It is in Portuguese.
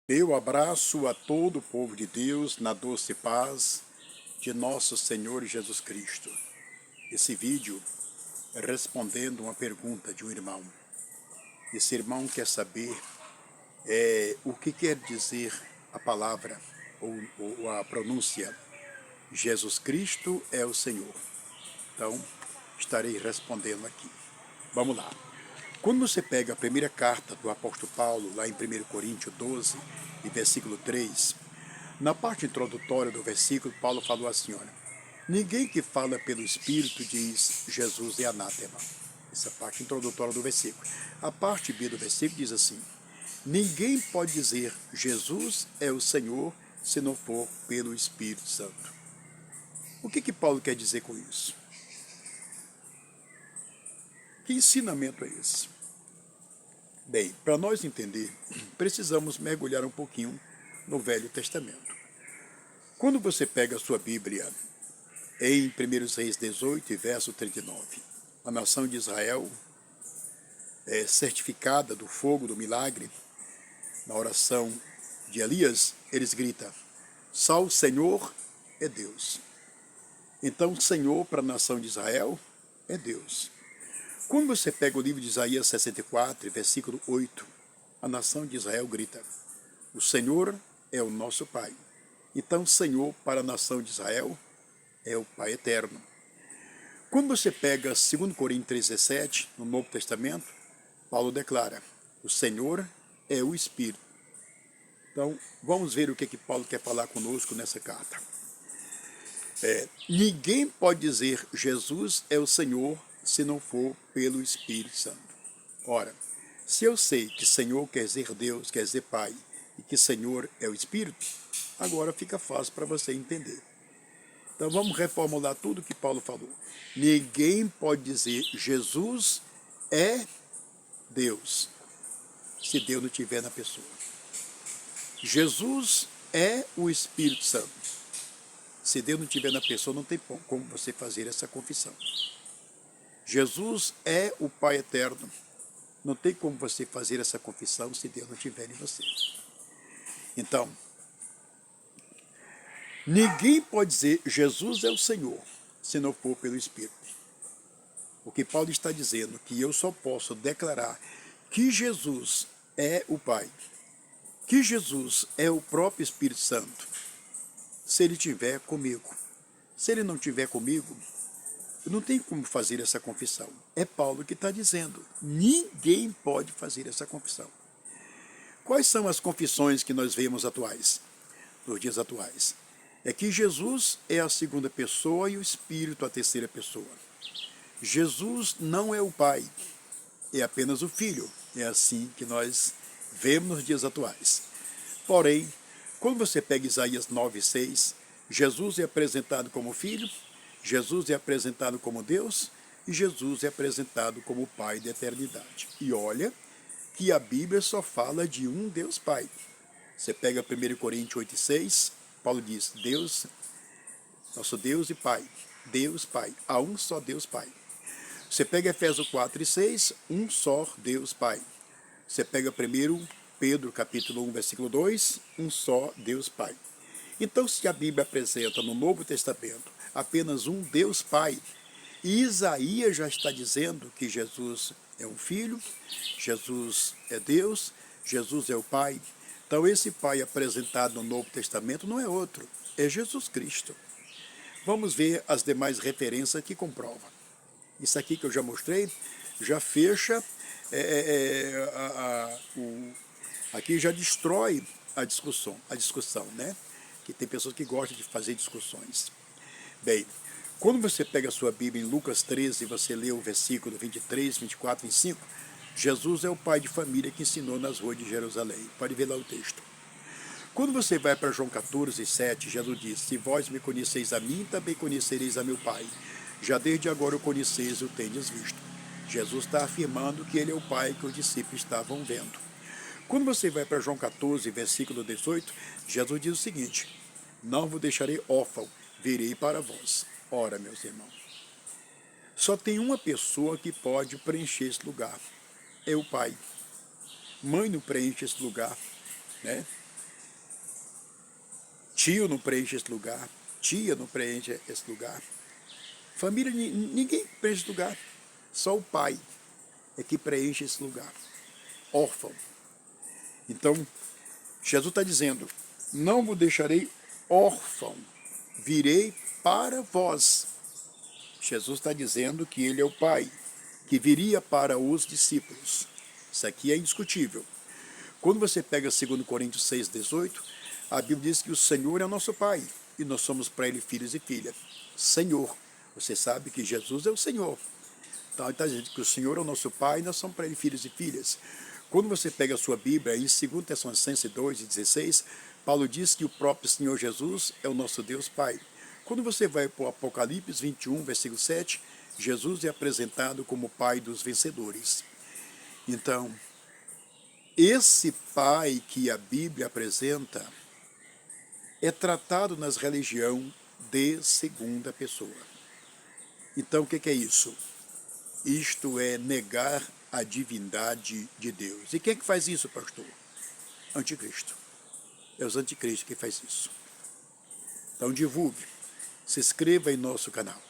Meu abraço a todo o povo de Deus na doce paz de nosso Senhor Jesus Cristo. Esse vídeo é respondendo uma pergunta de um irmão. Esse irmão quer saber o que quer dizer a palavra ou a pronúncia Jesus Cristo é o Senhor. Então, estarei respondendo aqui. Vamos lá. Quando você pega a primeira carta do apóstolo Paulo, lá em 1 Coríntios 12, e versículo 3, na parte introdutória do versículo, Paulo falou assim, olha, ninguém que fala pelo Espírito diz Jesus é anátema. Essa parte introdutória do versículo. A parte B do versículo diz assim, ninguém pode dizer Jesus é o Senhor se não for pelo Espírito Santo. O que Paulo quer dizer com isso? Que ensinamento é esse? Bem, para nós entender, precisamos mergulhar um pouquinho no Velho Testamento. Quando você pega a sua Bíblia em 1 Reis 18, verso 39, a nação de Israel é certificada do fogo do milagre, na oração de Elias, eles gritam, só o Senhor é Deus. Então, Senhor para a nação de Israel é Deus. Quando você pega o livro de Isaías 64, versículo 8, a nação de Israel grita, o Senhor é o nosso Pai. Então, Senhor para a nação de Israel é o Pai eterno. Quando você pega 2 Coríntios 3,17, no Novo Testamento, Paulo declara, o Senhor é o Espírito. Então, vamos ver o que Paulo quer falar conosco nessa carta. Ninguém pode dizer Jesus é o Senhor se não for pelo Espírito Santo. Ora, se eu sei que Senhor quer dizer Deus, quer dizer Pai, e que Senhor é o Espírito, agora fica fácil para você entender. Então vamos reformular tudo que Paulo falou. Ninguém pode dizer Jesus é Deus, se Deus não estiver na pessoa. Jesus é o Espírito Santo. Se Deus não estiver na pessoa, não tem como você fazer essa confissão. Jesus é o Pai eterno. Não tem como você fazer essa confissão se Deus não estiver em você. Então, ninguém pode dizer Jesus é o Senhor se não for pelo Espírito. O que Paulo está dizendo que eu só posso declarar que Jesus é o Pai, que Jesus é o próprio Espírito Santo, se ele estiver comigo. Se ele não estiver comigo, não tem como fazer essa confissão. É Paulo que está dizendo. Ninguém pode fazer essa confissão. Quais são as confissões que nós vemos atuais, nos dias atuais? É que Jesus é a segunda pessoa e o Espírito a terceira pessoa. Jesus não é o Pai, é apenas o Filho. É assim que nós vemos nos dias atuais. Porém, quando você pega Isaías 9,6, Jesus é apresentado como Filho, Jesus é apresentado como Deus e Jesus é apresentado como Pai da eternidade. E olha que a Bíblia só fala de um Deus Pai. Você pega 1 Coríntios 8,6, Paulo diz, Deus, nosso Deus e Pai, Deus Pai, há um só Deus Pai. Você pega Efésios 4,6, um só Deus Pai. Você pega 1 Pedro capítulo 1, versículo 2, um só Deus Pai. Então, se a Bíblia apresenta no Novo Testamento apenas um Deus Pai, e Isaías já está dizendo que Jesus é um Filho, Jesus é Deus, Jesus é o Pai. Então, esse Pai apresentado no Novo Testamento não é outro, é Jesus Cristo. Vamos ver as demais referências que comprovam. Isso aqui que eu já mostrei, já fecha, aqui já destrói a discussão, né? Que tem pessoas que gostam de fazer discussões. Bem, quando você pega a sua Bíblia em Lucas 13, você lê o versículo 23, 24, 25, Jesus é o pai de família que ensinou nas ruas de Jerusalém. Pode ver lá o texto. Quando você vai para João 14, 7, Jesus diz, se vós me conheceis a mim, também conhecereis a meu Pai. Já desde agora o conheceis e o tendes visto. Jesus está afirmando que ele é o Pai que os discípulos estavam vendo. Quando você vai para João 14, versículo 18, Jesus diz o seguinte, não vos deixarei órfão, virei para vós. Ora, meus irmãos, só tem uma pessoa que pode preencher esse lugar, é o Pai. Mãe não preenche esse lugar, né? Tio não preenche esse lugar, tia não preenche esse lugar. Família, ninguém preenche esse lugar. Só o pai é que preenche esse lugar. Órfão. Então, Jesus está dizendo, não vos deixarei órfão, virei para vós. Jesus está dizendo que ele é o pai, que viria para os discípulos. Isso aqui é indiscutível. Quando você pega 2 Coríntios 6,18, a Bíblia diz que o Senhor é o nosso pai, e nós somos para ele filhos e filhas. Senhor. Você sabe que Jesus é o Senhor. Então, ele está dizendo que o Senhor é o nosso pai, e nós somos para ele filhos e filhas. Quando você pega a sua Bíblia, em 2 Tessalonicenses 2,16, Paulo diz que o próprio Senhor Jesus é o nosso Deus Pai. Quando você vai para o Apocalipse 21, versículo 7, Jesus é apresentado como Pai dos vencedores. Então, esse Pai que a Bíblia apresenta é tratado nas religiões de segunda pessoa. Então, o que é isso? Isto é negar a divindade de Deus. E quem é que faz isso, pastor? Anticristo. É os anticristos que faz isso. Então divulgue, se inscreva em nosso canal.